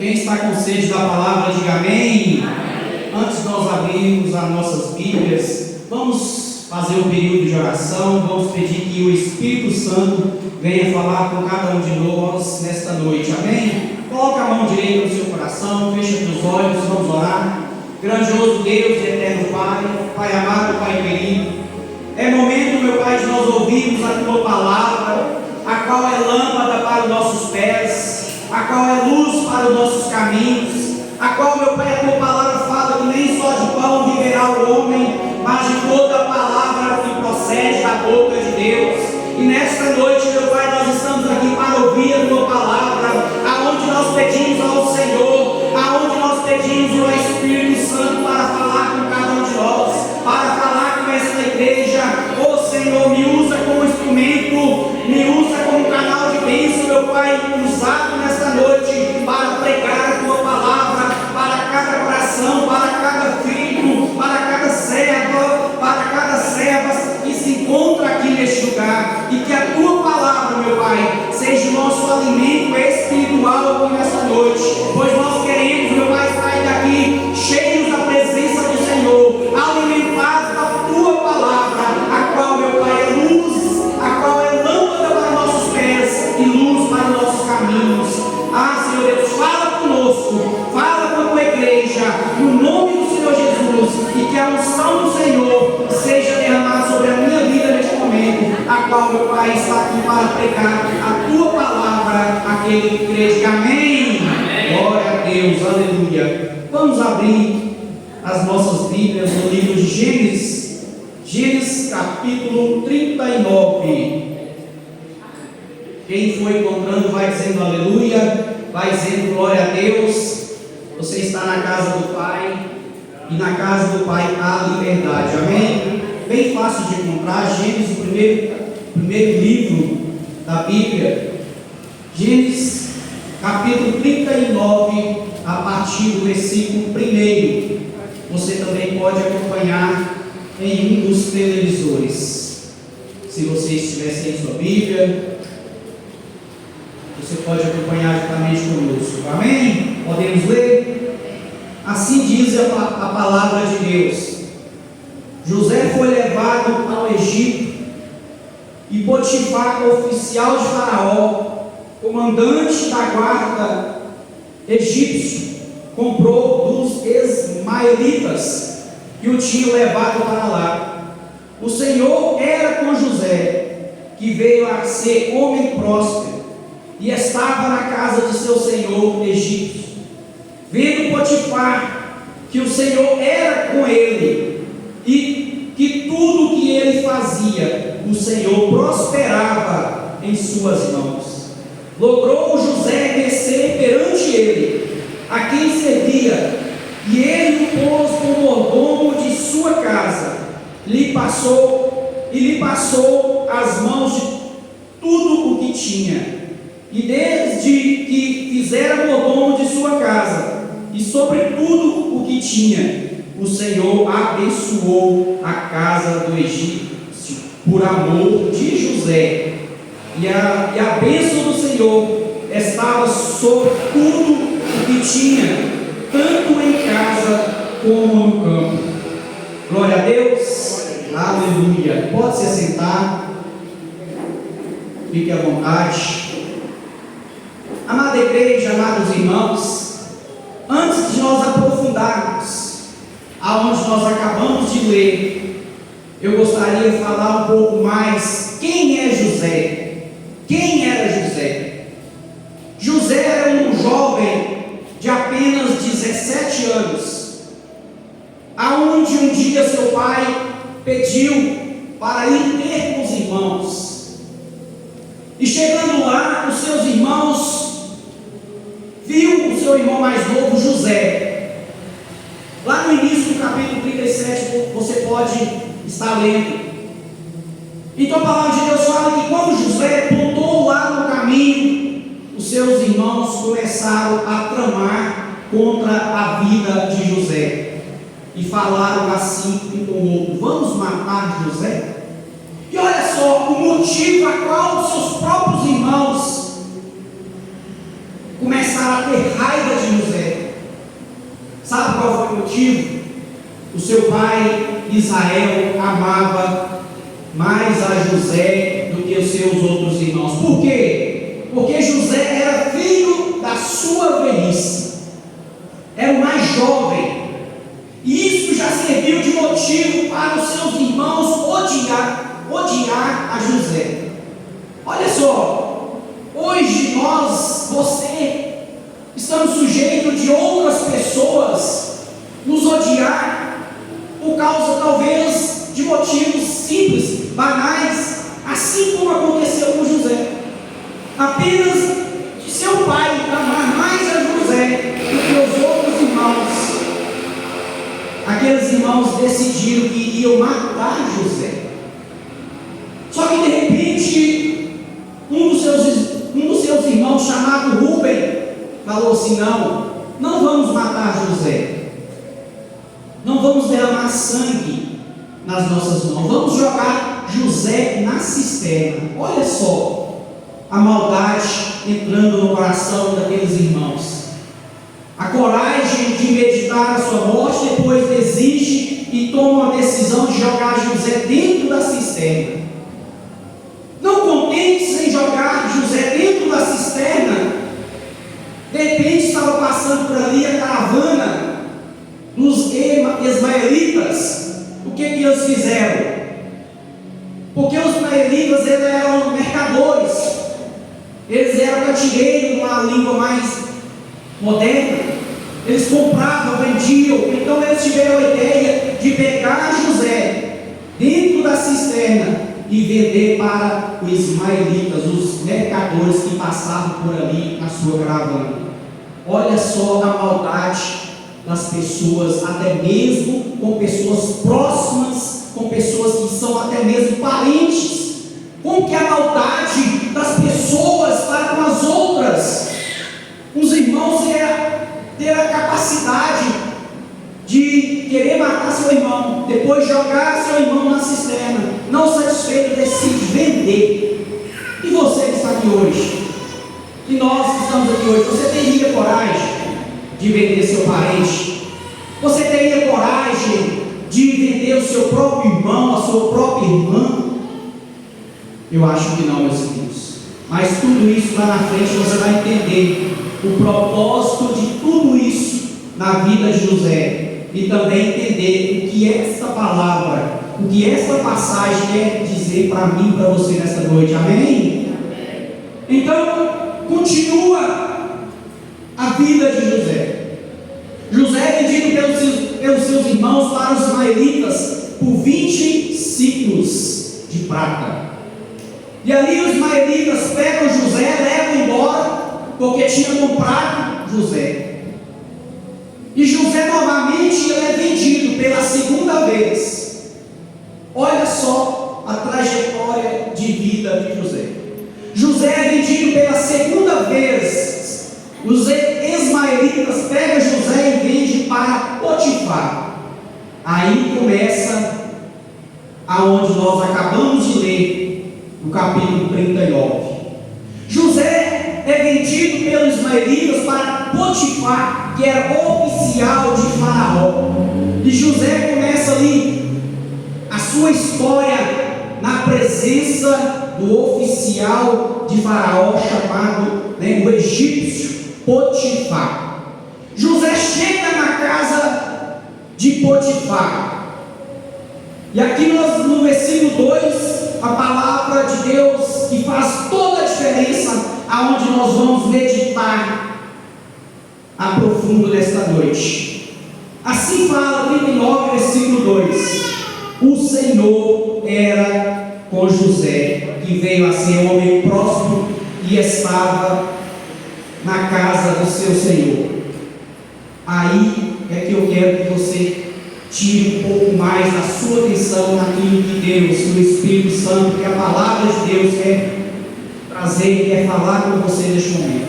Quem está com sede da palavra, diga amém. Antes de nós abrirmos as nossas Bíblias, vamos fazer um período de oração. Vamos pedir que o Espírito Santo venha falar com cada um de nós nesta noite, amém? Coloca a mão direita no seu coração, fecha os olhos, vamos orar. Grandioso Deus e eterno Pai, Pai amado, Pai querido, é momento, meu Pai, de nós ouvirmos a Tua palavra, a qual é lâmpada para os nossos pés, a qual é luz para os nossos caminhos, a qual, meu Pai, a Tua palavra fala que nem só de pão viverá o homem, mas de toda a palavra que procede da boca de Deus. E nesta noite, meu Pai, nós estamos aqui para ouvir a Tua palavra, aonde nós pedimos ao Senhor, aonde nós pedimos ao Espírito Santo para falar com cada um de nós, para falar com esta igreja. Ô Senhor, me usa como instrumento, me usa como canal de bênção, meu Pai, usado nesta noite para pregar a Tua palavra para cada coração, para cada filho, para cada serva, para cada serva que se encontra aqui neste lugar, e que a Tua palavra, meu Pai, seja o nosso alimento espiritual aqui nesta noite, pois nós queremos, meu Pai, sair daqui cheios da presença do Senhor, alimentados da Tua palavra, a qual, meu Pai, é luz, a qual é lâmpada para nossos pés e luz para nossos caminhos. Ah, Senhor Deus, fala conosco, fala com a Tua igreja, no nome do Senhor Jesus, e que a unção do Senhor seja derramada sobre a minha vida neste momento, a qual, meu Pai, está aqui para pregar a Tua palavra, aquele que crê. Amém. Glória a Deus, aleluia. Vamos abrir as nossas Bíblias no livro de Gênesis, Gênesis capítulo 39. Quem foi encontrando vai dizendo aleluia, vai dizendo glória a Deus. Você está na casa do Pai, e na casa do Pai há liberdade, amém? Bem fácil de encontrar. Gênesis, o primeiro livro da Bíblia, Gênesis capítulo 39, a partir do versículo 1. Você também pode acompanhar em um dos televisores. Se você estiver sem sua Bíblia, você pode acompanhar juntamente conosco, amém? Podemos ler? Assim diz a palavra de Deus: José foi levado ao Egito, e Potifar, oficial de Faraó, comandante da guarda egípcio, comprou dos ismaelitas que o tinham levado para lá. O Senhor era com José, que veio a ser homem próspero, e estava na casa de seu senhor egípcio. Vendo Potifar que o Senhor era com ele, e que tudo que ele fazia, o Senhor prosperava em suas mãos, logrou José descer perante ele, a quem servia, e ele o pôs como mordomo de sua casa, lhe passou as mãos de tudo o que tinha. E desde que fizera mordomo de sua casa, e sobre tudo o que tinha, o Senhor abençoou a casa do egípcio, por amor de José. E a bênção do Senhor estava sobre tudo o que tinha, tanto em casa como no campo. Glória a Deus, aleluia. Pode se assentar, fique à vontade. Amada igreja, amados irmãos, antes de nós aprofundarmos aonde nós acabamos de ler, eu gostaria de falar um pouco mais quem é José. Quem era José? José era um jovem de apenas 17 anos, aonde um dia seu pai pediu para ir ter com os irmãos, e chegando lá, os seus irmãos viu o seu irmão mais novo, José. Lá no início do capítulo 37, você pode estar lendo. Então a palavra de Deus fala que quando José pontou lá no caminho, os seus irmãos começaram a tramar contra a vida de José, e falaram assim um com o outro: vamos matar José? E olha só o motivo a qual os seus próprios irmãos começaram começaram a ter raiva de José. Sabe qual foi o motivo? O seu pai Israel amava mais a José do que os seus outros irmãos. Por quê? Porque José era filho da sua velhice, era o mais jovem, e isso já serviu de motivo para os seus irmãos odiar a José. Olha só, hoje você, estamos sujeitos de outras pessoas nos odiar por causa talvez de motivos simples, banais, assim como aconteceu com José. Apenas de seu pai amar mais a José do que os outros irmãos, aqueles irmãos decidiram que iriam matar José. Só que de repente um dos seus irmãos, chamado Rúben, falou assim: não vamos matar José, não vamos derramar sangue nas nossas mãos, vamos jogar José na cisterna. Olha só a maldade entrando no coração daqueles irmãos. A coragem de meditar a sua morte, depois desiste e toma a decisão de jogar José dentro da cisterna. Não contentes em jogar José dentro da cisterna, de repente estava passando por ali a caravana dos ismaelitas. O que eles fizeram? Porque os ismaelitas eram mercadores, eles eram cativeiros, numa língua mais moderna. Eles compravam, vendiam. Então eles tiveram a ideia de pegar José dentro da cisterna e vender para os ismaelitas, os mercadores que passavam por ali na sua caravana. Olha só a maldade das pessoas, até mesmo com pessoas próximas, com pessoas que são até mesmo parentes. Como que a maldade das pessoas para com as outras. Os irmãos ter a capacidade de querer matar seu irmão, depois jogar seu irmão na cisterna, não satisfeito, decide vender. E você que está aqui hoje, e nós que estamos aqui hoje, você teria coragem de vender seu parente? Você teria coragem de vender o seu próprio irmão, a sua própria irmã? Eu acho que não, meus filhos. Mas tudo isso lá na frente você vai entender o propósito de tudo isso na vida de José, e também entender o que essa palavra, o que essa passagem quer dizer para mim e para você nesta noite. Amém? Então continua a vida de José. José é vendido pelos seus irmãos para os ismaelitas por 20 ciclos de prata. E ali os ismaelitas pegam José, levam embora, porque tinha comprado José. E José novamente ele é vendido pela segunda vez. Olha só a trajetória de vida de José. José é vendido pela segunda vez. Os ismaelitas pegam José e vendem para Potifar. Aí começa aonde nós acabamos de ler, no capítulo 39. José é vendido pelos ismaelitas para Potifar, que era oficial de Faraó. E José começa ali a sua história na presença do oficial de Faraó, chamado o egípcio Potifar. José chega na casa de Potifar. E aqui no versículo 2, a palavra de Deus que faz toda a diferença, aonde nós vamos meditar a profundo nesta noite. Assim fala 39, versículo 2: o Senhor era com José, que veio a ser um homem próspero e estava na casa do seu Senhor. Aí é que eu quero que você tire um pouco mais da sua atenção naquilo que Deus, o Espírito Santo, que a palavra de Deus quer trazer, quer falar com você neste momento.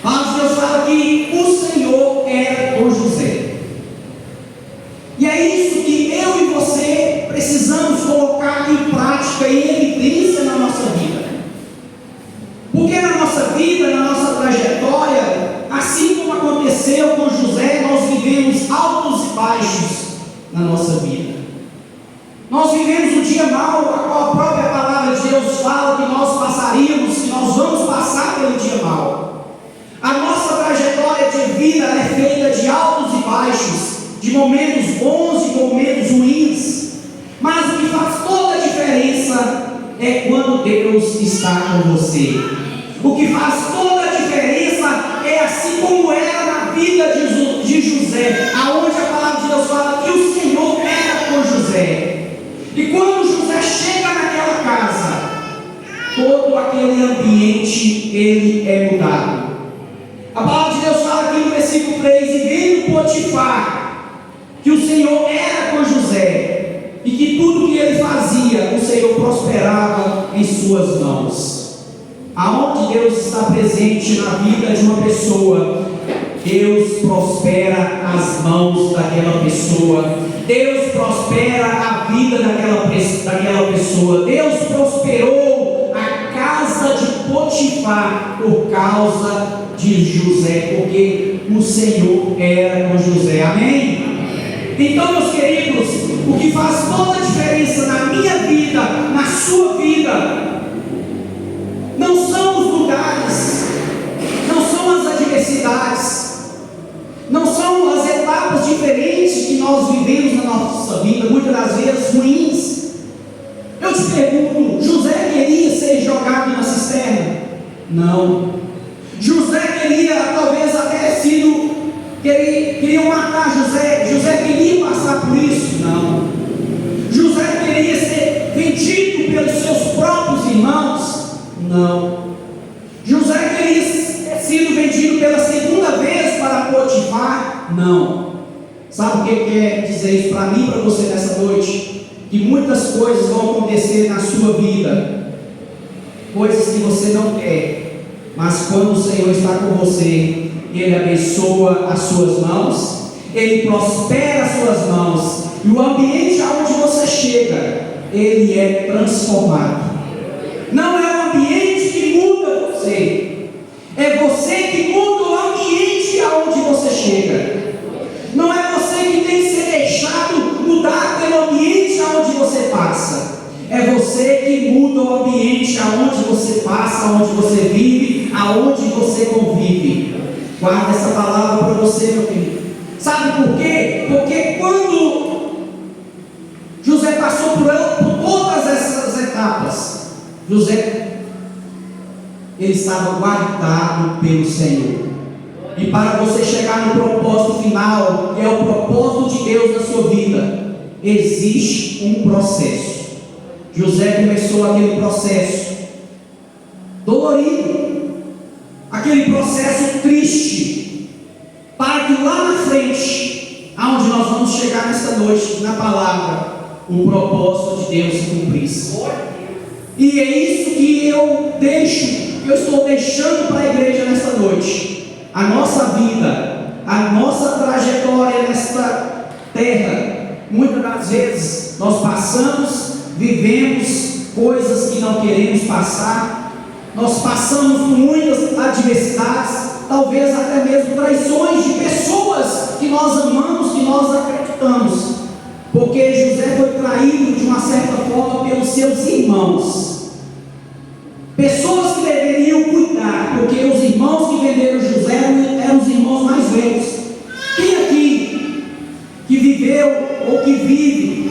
Mas Deus fala que o Senhor era com José. E é isso que eu e você precisamos colocar em prática e em evidência na nossa vida. Porque na nossa vida, na nossa trajetória, altos e baixos na nossa vida. Nós vivemos um dia mau, a qual a própria palavra de Deus fala que nós passaríamos, que nós vamos passar pelo dia mau. A nossa trajetória de vida é feita de altos e baixos, de momentos bons e momentos ruins. Mas o que faz toda a diferença é quando Deus está com você. O que faz toda a diferença é assim como era na vida de José, aonde a palavra de Deus fala que o Senhor era com José. E quando José chega naquela casa, todo aquele ambiente ele é mudado. A palavra de Deus fala aqui no versículo 3: e vendo Potifar que o Senhor era com José, e que tudo que ele fazia, o Senhor prosperava em suas mãos. Aonde Deus está presente na vida de uma pessoa, Deus prospera as mãos daquela pessoa. Deus prospera a vida daquela pessoa. Deus prosperou a casa de Potifar por causa de José, porque o Senhor era com José. Amém? Então, meus queridos, o que faz toda a diferença na minha vida, na sua vida, não são os lugares, não são as adversidades, não são as etapas diferentes que nós vivemos na nossa vida, muitas das vezes ruins. Eu te pergunto, José queria ser jogado na cisterna? Não. José queria, talvez até sido, queriam matar José. José queria passar por isso? Não. José queria ser vendido pelos seus próprios irmãos? Não. José queria ter sido vendido pela segunda vez para Potifar? Não. Sabe o que quer dizer isso para mim e para você nessa noite? Que muitas coisas vão acontecer na sua vida, coisas que você não quer, mas quando o Senhor está com você, Ele abençoa as suas mãos, Ele prospera as suas mãos, e o ambiente aonde você chega, ele é transformado. Não é o ambiente que muda você, é você que muda o ambiente aonde você chega. Não é você que tem que ser deixado mudar pelo ambiente aonde você passa. É você que muda o ambiente aonde você passa, aonde você vive, aonde você convive. Guarda essa palavra para você, meu filho. Sabe por quê? Porque quando José passou por todas essas etapas, ele estava guardado pelo Senhor. E para você chegar no propósito final, que é o propósito de Deus na sua vida, existe um processo. José começou aquele processo dolorido, aquele processo triste, para que lá na frente, aonde nós vamos chegar nesta noite, na palavra, o propósito de Deus se cumprisse. E é isso que eu estou deixando para a igreja nesta noite. A nossa vida, a nossa trajetória nesta terra, muitas das vezes nós passamos, vivemos coisas que não queremos passar, nós passamos por muitas adversidades, talvez até mesmo traições de pessoas que nós amamos, que nós acreditamos, porque José foi traído de uma certa forma pelos seus irmãos. Pessoas que deveriam cuidar, porque os irmãos que venderam José eram os irmãos mais velhos. Quem aqui que viveu ou que vive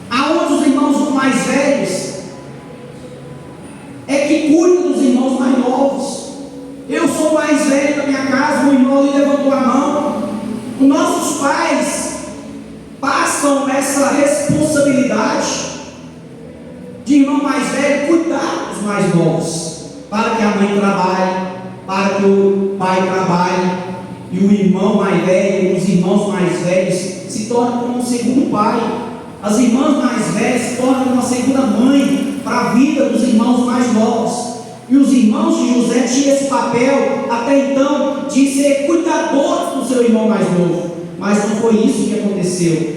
aonde os irmãos mais velhos é que cuida dos irmãos mais novos? Eu sou o mais velho da minha casa, o irmão ali levantou a mão. Os nossos pais passam essa responsabilidade de irmão mais velho cuidar dos mais novos, para que a mãe trabalhe, para que o pai trabalhe, e o irmão mais velho, os irmãos mais velhos se tornam como um segundo pai, as irmãs mais velhas se tornam uma segunda mãe para a vida dos irmãos mais novos. E os irmãos de José tinham esse papel até então de ser cuidadores do seu irmão mais novo, mas não foi isso que aconteceu.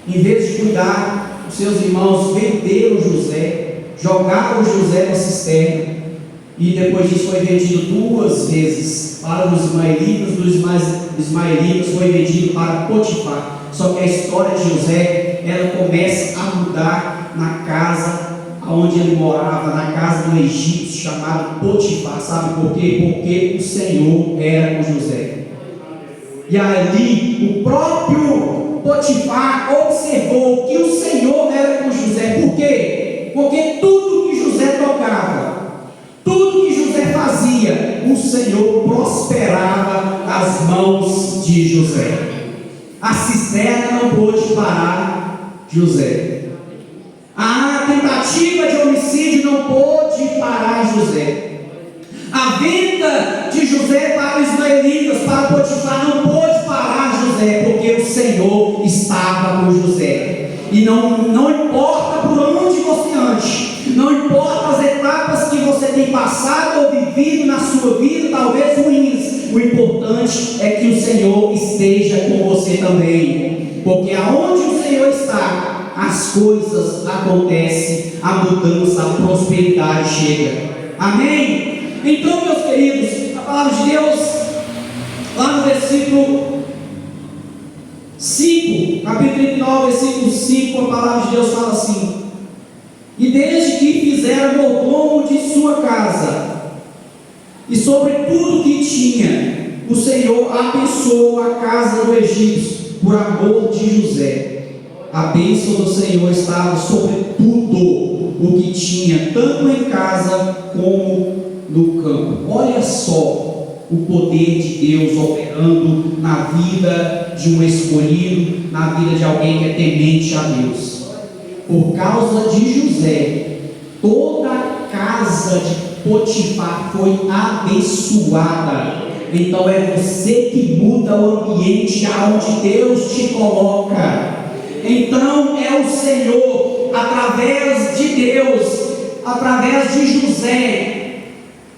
Em vez de cuidar, os seus irmãos venderam José, jogaram José na cisterna, e depois disso foi vendido 2 vezes. para os ismaelitas, dos ismaelitas foi vendido para Potifar. Só que a história de José, ela começa a mudar na casa onde ele morava, na casa do egípcio chamado Potifar. Sabe por quê? Porque o Senhor era com José. E ali o próprio Potifar observou que o Senhor era com José. Por quê? Porque tudo que José tocava, tudo que José fazia, o Senhor prosperava as mãos de José. A cisterna não pôde parar José. A tentativa de homicídio não pôde parar José. A venda de José para os ismaelitas, para Potifar, não pôde parar José, porque o Senhor estava com José. E não importa por onde você ande, não importa as etapas que você tem passado ou vivido na sua vida, talvez ruins, o importante é que o Senhor esteja com você também, porque aonde o Senhor está, as coisas acontecem, a mudança, a prosperidade chega. Amém? Então, meus queridos, a palavra de Deus, lá no versículo 5, capítulo 39, versículo 5, a palavra de Deus fala assim: e desde que fizera mordomo de sua casa, e sobre tudo que tinha, o Senhor abençoou a casa do egípcio, por amor de José. A bênção do Senhor estava sobre tudo o que tinha, tanto em casa como no campo. Olha só o poder de Deus operando na vida de um escolhido, na vida de alguém que é temente a Deus. Por causa de José, toda a casa de Potifar foi abençoada. Então é você que muda o ambiente aonde Deus te coloca. Então é o Senhor, através de Deus, através de José,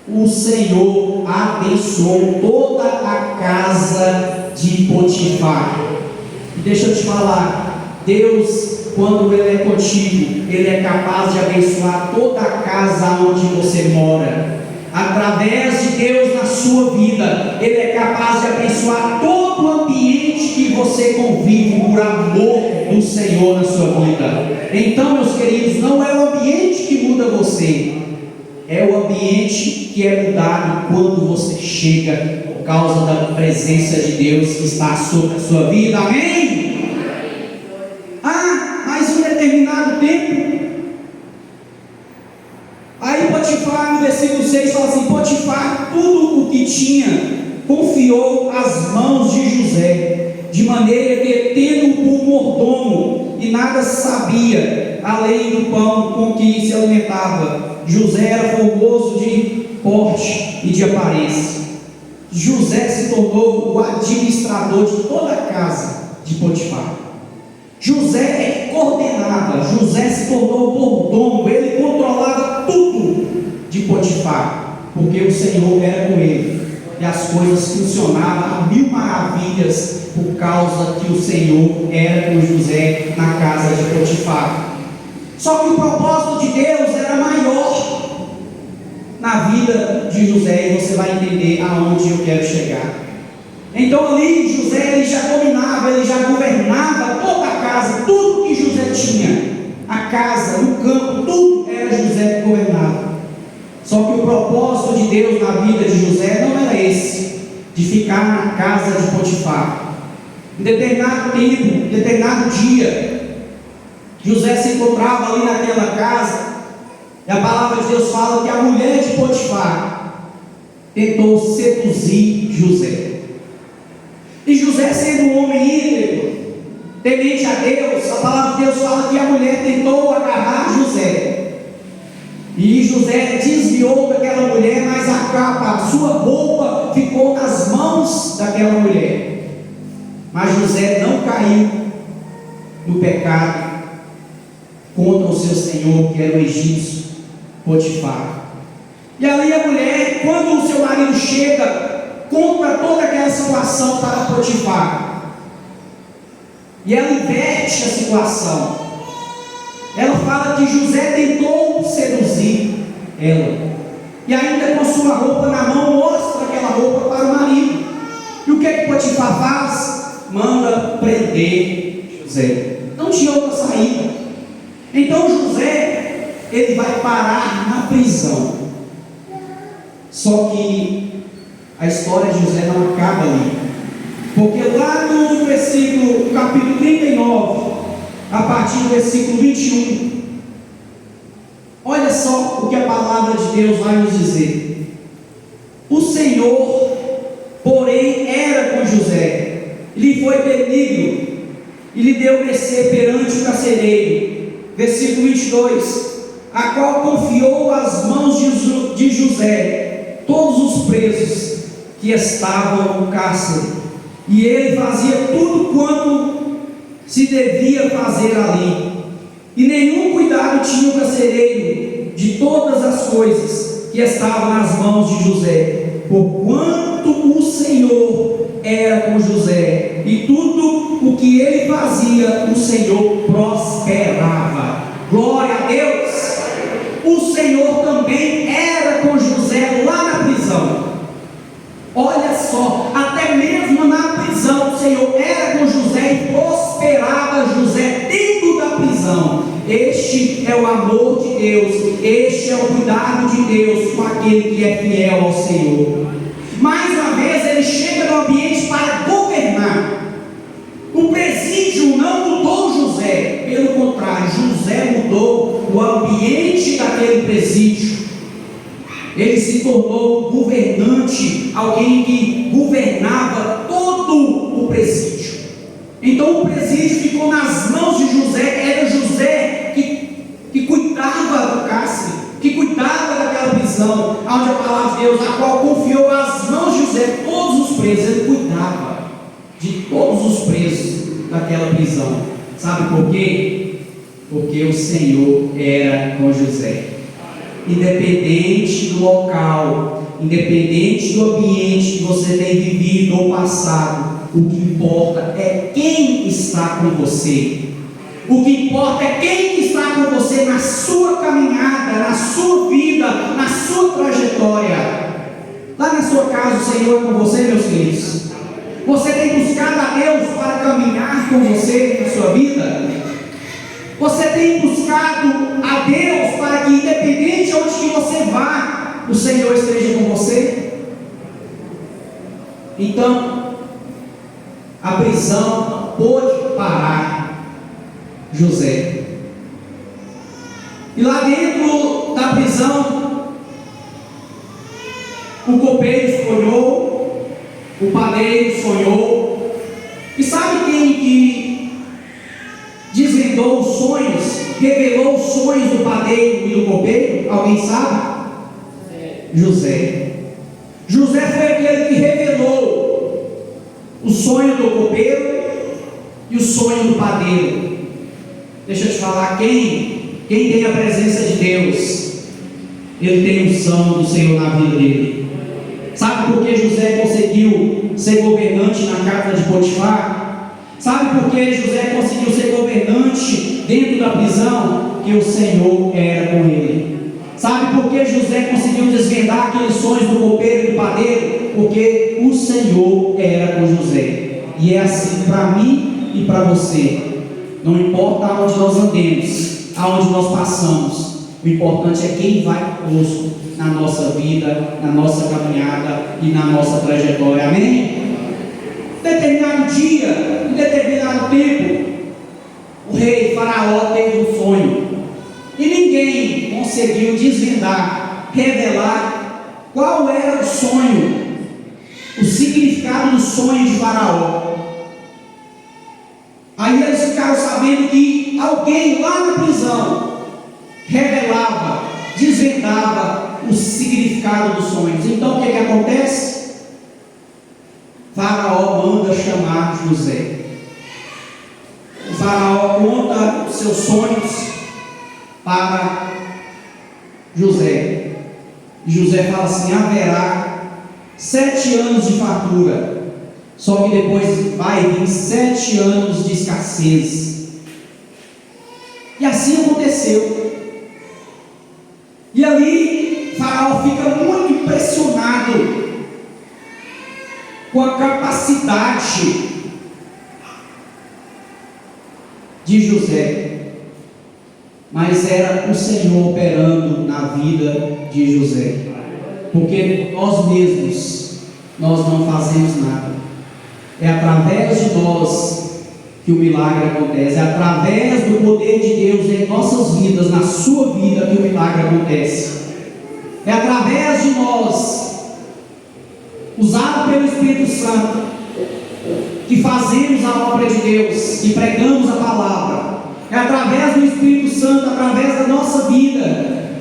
o Senhor abençoou toda a casa de Potifar. E deixa eu te falar, Deus, quando Ele é contigo, Ele é capaz de abençoar toda a casa onde você mora. Através de Deus na sua vida, Ele é capaz de abençoar todo o ambiente que você convive por amor do Senhor na sua vida. Então, meus queridos, não é o ambiente que muda você, é o ambiente que é mudado quando você chega por causa da presença de Deus que está sobre a sua vida. Amém? Mas um determinado tempo, aí Potifar, no versículo 6, fala assim: Potifar, tudo o que tinha, confiou às mãos de José, de maneira que, tendo por mordomo, e nada sabia, além do pão com que se alimentava, José era formoso de porte e de aparência. José se tornou o administrador de toda a casa de Potifar. José é que coordenava, José se tornou mordomo, ele controlava tudo de Potifar, porque o Senhor era com ele, e as coisas funcionavam a mil maravilhas, por causa que o Senhor era com José na casa de Potifar. Só que o propósito de Deus era maior na vida de José, e você vai entender aonde eu quero chegar. Então ali José, ele já dominava, ele já governava toda a casa, tudo que José tinha, a casa, o campo, tudo era José que governava. Só que o propósito de Deus na vida de José não era esse, de ficar na casa de Potifar. Em determinado tempo, em determinado dia, José se encontrava ali naquela casa, e a palavra de Deus fala que a mulher de Potifar tentou seduzir José. E José, sendo um homem íntegro, temente a Deus, a palavra de Deus fala que a mulher tentou agarrar José, e José desviou daquela mulher, mas a capa, a sua roupa ficou nas mãos daquela mulher. Mas José não caiu no pecado contra o seu senhor, que era o egípcio Potifar. E ali a mulher, quando o seu marido chega, conta toda aquela situação para Potifar, e ela inverte a situação. Ela fala que José tentou seduzir ela, e ainda com sua roupa na mão, mostra aquela roupa para o que Potifar faz? Manda prender José. Não tinha outra saída. Então José, ele vai parar na prisão. Só que a história de José não acaba ali. Porque lá no versículo, capítulo 39, a partir do versículo 21, olha só o que a palavra de Deus vai nos dizer. O Senhor, porém, era com José, lhe foi benigno, e lhe deu mercê perante o carcereiro. Versículo 22, a qual confiou às mãos de José todos os presos que estavam no cárcere, e ele fazia tudo quanto se devia fazer ali, e nenhum cuidado tinha o carcereiro de todas as coisas que estavam nas mãos de José, porquanto o Senhor era com José, e tudo o que ele fazia, o Senhor prosperava. Glória a Deus! O Senhor também era com José lá na prisão. Olha só, até mesmo na prisão, o Senhor era com José e prosperava José dentro da prisão. Este é o amor de Deus, este é o cuidado de Deus com aquele que é fiel ao Senhor. Mais uma vez, ele chega no ambiente para governar. O presídio não mudou José, pelo contrário, José mudou o ambiente daquele presídio. Ele se tornou governante, alguém que governava todo o presídio. Então o presídio ficou nas mãos de José. Era José que cuidava do cárcere, que cuidava daquela prisão, onde a palavra de Deus, a qual confiou às mãos de José todos os presos. Ele cuidava de todos os presos daquela prisão. Sabe por quê? Porque o Senhor era com José. Independente do local, independente do ambiente que você tem vivido ou passado, o que importa é quem está com você. O que importa é quem está com você na sua caminhada, na sua vida, na sua trajetória. Lá na sua casa o Senhor é com você, meus queridos. Você tem buscado a Deus para caminhar com você na sua vida? Você tem buscado a Deus para que, independente de onde que você vá, o Senhor esteja com você? Então, a prisão não pôde parar José. E lá dentro da prisão, o copeiro sonhou, o padeiro sonhou. E sabe quem que desvendou os sonhos, revelou os sonhos do padeiro e do copeiro? Alguém sabe? José. José foi aquele que revelou o sonho do copeiro e o sonho do padeiro. Deixa eu te falar, quem tem a presença de Deus, ele tem a unção do Senhor na vida dele. Sabe por que José conseguiu ser governante na casa de Potifar? Sabe por que José conseguiu ser governante dentro da prisão? Porque o Senhor era com ele. Sabe por que José conseguiu desvendar aqueles sonhos do copeiro e do padeiro? Porque o Senhor era com José. E é assim para mim e para você. Não importa aonde nós andemos, aonde nós passamos, o importante é quem vai conosco na nossa vida, na nossa caminhada e na nossa trajetória. Amém? Determinado dia, em determinado tempo, o rei Faraó teve um sonho e ninguém conseguiu desvendar, revelar qual era o sonho, o significado do sonho de Faraó. Aí eles ficaram sabendo que alguém lá na prisão revelava, desvendava o significado dos sonhos. Então o que acontece? Faraó manda chamar José. O Faraó conta os seus sonhos para José. E José fala assim: haverá 7 anos de fartura, só que depois vai vir 7 anos de escassez. E assim aconteceu. E ali Faraó fica muito impressionado com a capacidade de José, mas era o Senhor operando na vida de José, porque nós mesmos, nós não fazemos nada, é através de nós que o milagre acontece, é através do poder de Deus em nossas vidas, na sua vida, que o milagre acontece, é através de nós, usado pelo Espírito Santo, que fazemos a obra de Deus, que pregamos a palavra, é através do Espírito Santo, através da nossa vida,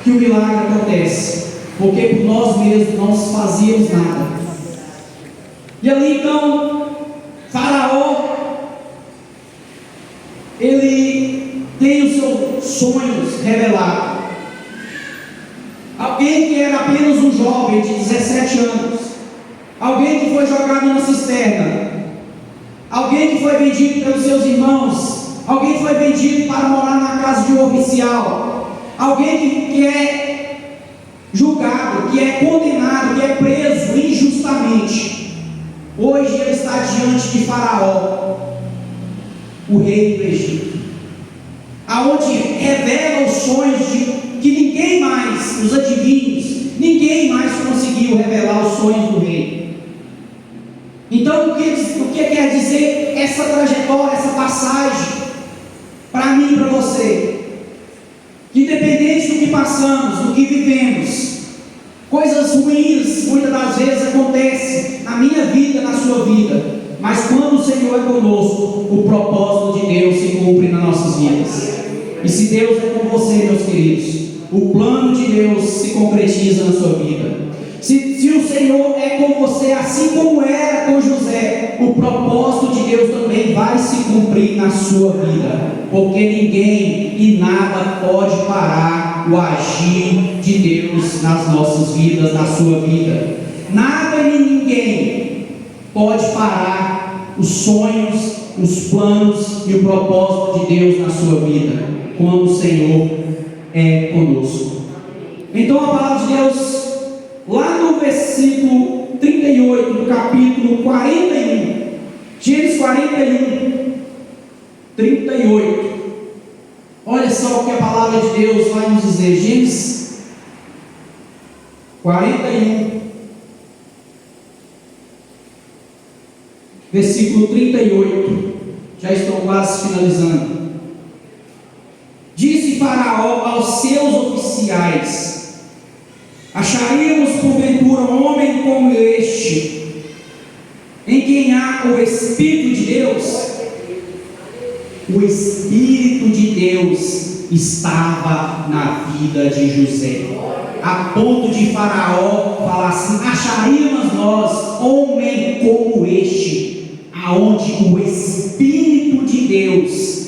que o milagre acontece, porque por nós mesmos não fazíamos nada. E ali então, Faraó, ele tem os seus sonhos revelados. Alguém que era apenas um jovem de 17 anos, alguém que foi jogado na cisterna, alguém que foi vendido pelos seus irmãos, alguém que foi vendido para morar na casa de um oficial, alguém que é julgado, que é condenado, que é preso injustamente. Hoje ele está diante de Faraó, o rei do Egito, aonde revela os sonhos que ninguém mais, os adivinhos, ninguém mais conseguiu revelar os sonhos do rei. Então, o que quer dizer essa trajetória, essa passagem, para mim e para você? Que independente do que passamos, do que vivemos, coisas ruins muitas das vezes acontecem na minha vida, na sua vida, mas quando o Senhor é conosco, o propósito de Deus se cumpre nas nossas vidas. E se Deus é com você, meus queridos, o plano de Deus se concretiza na sua vida. Se o Senhor é com você, assim como era com José, o propósito de Deus também vai se cumprir na sua vida, porque ninguém e nada pode parar o agir de Deus nas nossas vidas, na sua vida. Nada e ninguém pode parar os sonhos, os planos e o propósito de Deus na sua vida, quando o Senhor é conosco. Então a palavra de Deus, lá no versículo 38 do capítulo 41, Gênesis 41, 38, olha só o que a palavra de Deus vai nos dizer. Gênesis 41, versículo 38, já estou quase finalizando. Disse Faraó aos seus oficiais: acharíamos porventura um homem como este, em quem há o Espírito de Deus? O Espírito de Deus estava na vida de José, a ponto de Faraó falar assim: acharíamos nós homem como este, aonde o Espírito de Deus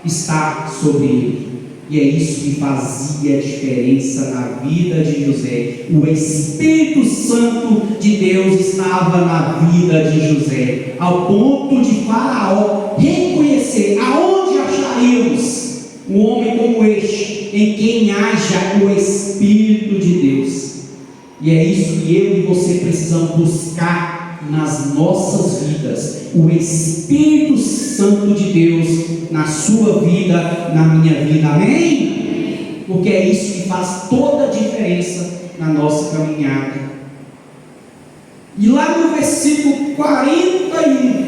está sobre ele. E é isso que fazia a diferença na vida de José. O Espírito Santo de Deus estava na vida de José, ao ponto de Faraó reconhecer: aonde acharíamos um homem como este, em quem haja o Espírito de Deus? E é isso que eu e você precisamos buscar nas nossas vidas, o Espírito Santo de Deus na sua vida, na minha vida, amém? Porque é isso que faz toda a diferença na nossa caminhada. E lá no versículo 41,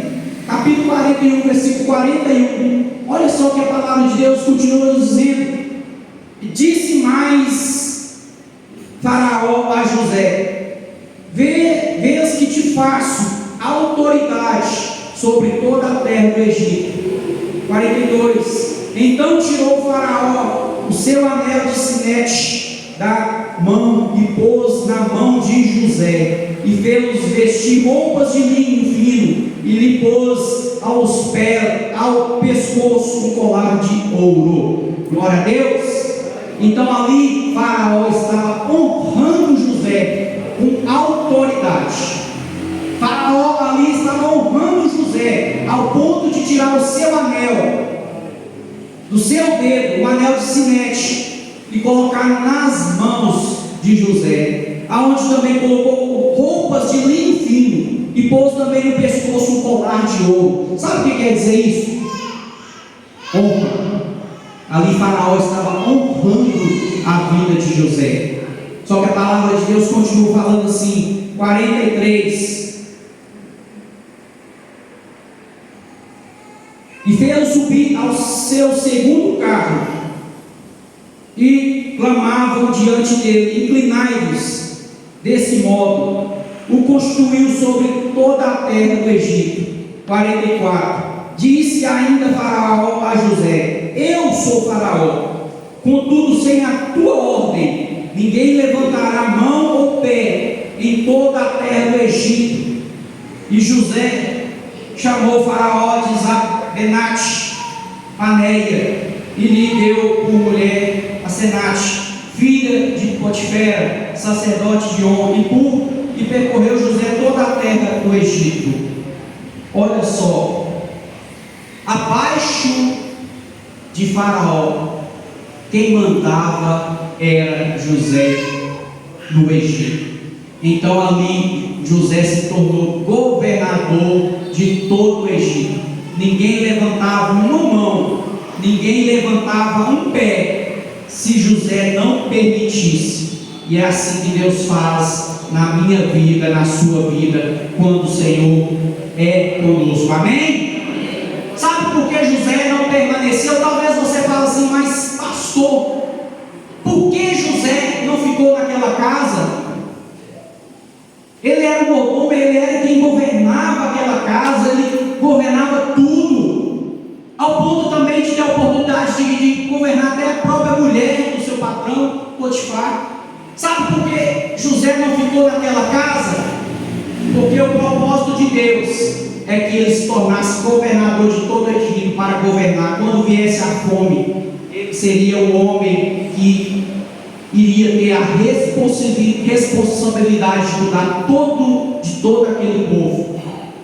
capítulo 41, versículo 41, olha só o que a palavra de Deus continua nos dizendo. Disse mais Faraó a José: vês que te faço autoridade sobre toda a terra do Egito. 42. Então tirou Faraó o seu anel de sinete da mão e pôs na mão de José, e fez-los vestir roupas de linho fino, e lhe pôs aos pés, ao pescoço, um colar de ouro. Glória a Deus. Então ali Faraó estava honrando José com autoridade. Faraó ali estava honrando José, ao ponto de tirar o seu anel do seu dedo, o anel de sinete, e colocar nas mãos de José. aonde também colocou roupas de linho fino, e pôs também no pescoço um colar de ouro. Sabe o que quer dizer isso? Honra. Ali Faraó estava honrando a vida de José. Só que a palavra de Deus continua falando assim, 43. E fez-o subir ao seu segundo carro, e clamavam diante dele: inclinai-vos. Desse modo, o constituiu sobre toda a terra do Egito. 44. Disse ainda Faraó a José: eu sou Faraó, contudo sem a tua ordem ninguém levantará mão ou pé em toda a terra do Egito. E José chamou Faraó de Zabenate Paneia, e lhe deu por mulher a Senate, filha de Potifera, sacerdote de On, e percorreu José toda a terra do Egito. Olha só, abaixo de Faraó, quem mandava era José no Egito. Então ali José se tornou governador de todo o Egito. Ninguém levantava uma mão, ninguém levantava um pé, se José não permitisse. E é assim que Deus faz na minha vida, na sua vida, quando o Senhor é conosco. Amém? Sabe por que José não permaneceu? Talvez você fale assim: mas pastor, por que José não ficou naquela casa? Ele era o mordomo, ele era quem governava aquela casa, ele governava tudo, ao ponto também de ter a oportunidade de governar até a própria mulher do seu patrão, Potifar. Sabe por que José não ficou naquela casa? Porque o propósito de Deus é que ele se tornasse governador de todo o Egito, para governar. Quando viesse a fome, ele seria o homem que iria ter a responsabilidade de cuidar de todo aquele povo.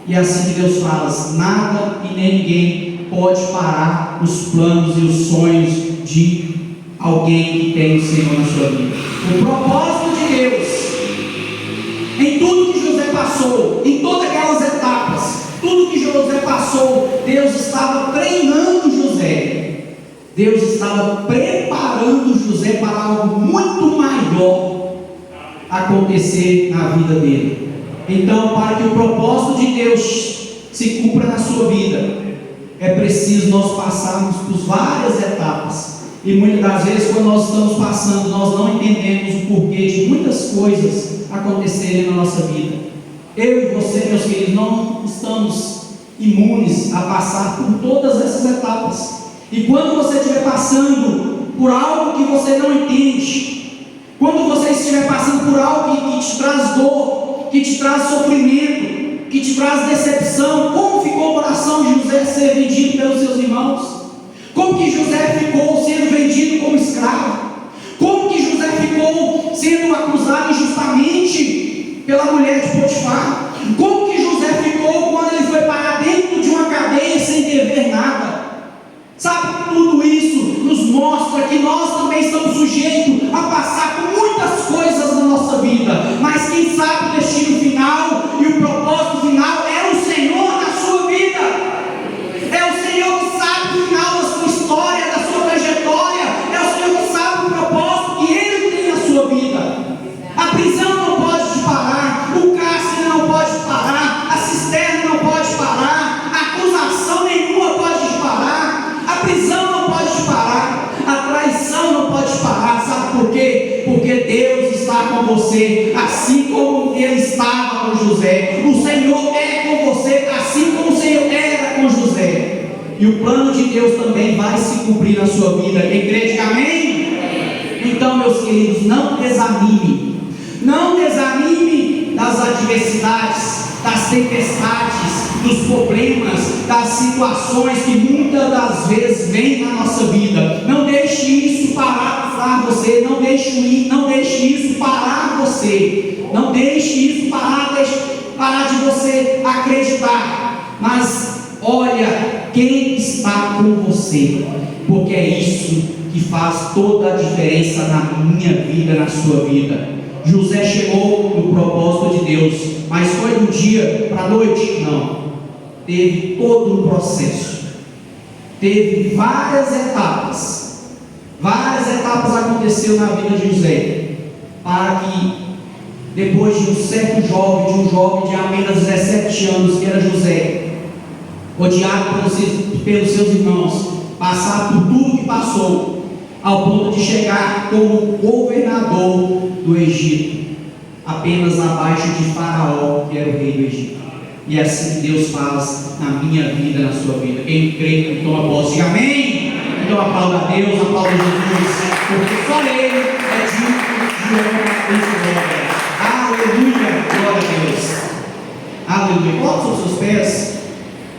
E assim que Deus fala: nada e nem ninguém pode parar os planos e os sonhos de alguém que tem o Senhor na sua vida. O propósito de Deus, em tudo que José passou, em todas aquelas etapas, tudo que José passou, Deus estava treinando José. Deus estava preparando José para algo muito maior acontecer na vida dele. Então, para que o propósito de Deus se cumpra na sua vida, é preciso nós passarmos por várias etapas. E muitas das vezes, quando nós estamos passando, nós não entendemos o porquê de muitas coisas acontecerem na nossa vida. Eu e você, meus queridos, não estamos imunes a passar por todas essas etapas. E quando você estiver passando por algo que você não entende, quando você estiver passando por algo que te traz dor, que te traz sofrimento, que te traz decepção, como ficou o coração de José ser vendido pelos seus irmãos? Como que José ficou sendo vendido como escravo? Como que José ficou sendo acusado injustamente pela mulher de Potifar? Como que José ficou quando ele foi parar dentro de uma cadeia sem dever nada? Sabe, tudo isso nos mostra que nós também estamos sujeitos a passar por muitas coisas na nossa vida, mas quem sabe o destino final e o propósito final é o Senhor na sua vida. É o Senhor que sabe o final da sua história, da sua trajetória. É o Senhor que sabe o propósito que Ele tem na sua vida. A prisão não pode te parar, o cárcere não pode parar, a cisterna não pode parar, a acusação nenhuma pode te parar, a prisão não pode te parar, a traição não pode te parar. Sabe por quê? Porque Deus está com você, assim como Ele estava com José. O Senhor é com você, assim como o Senhor era com José. E o plano de Deus também vai se cumprir na sua vida. Quem crê, diga amém? Então, meus queridos, não desanime. Não desanime das adversidades, das tempestades, dos problemas, das situações que muitas das vezes vêm na nossa vida. Não deixe isso parar você. Não deixe isso parar você. Não deixe isso parar de você acreditar. Mas olha quem está com você, porque é isso que faz toda a diferença na minha vida, na sua vida. José chegou no propósito de Deus, mas foi do dia para a noite? Não. Teve todo um processo, teve várias etapas aconteceram na vida de José, para que depois de um certo jovem, de um jovem de apenas 17 anos, que era José, odiado pelos seus irmãos, passar por tudo que passou, ao ponto de chegar como governador do Egito, apenas abaixo de Faraó, que era o rei do Egito. E é assim que Deus faz na minha vida, na sua vida. Quem crê, que toma posse, diga amém. Então aplauda a Deus, aplauda Jesus, porque só Ele é digno de honra e glória. Aleluia, glória a Deus. Aleluia. Coloque os seus pés.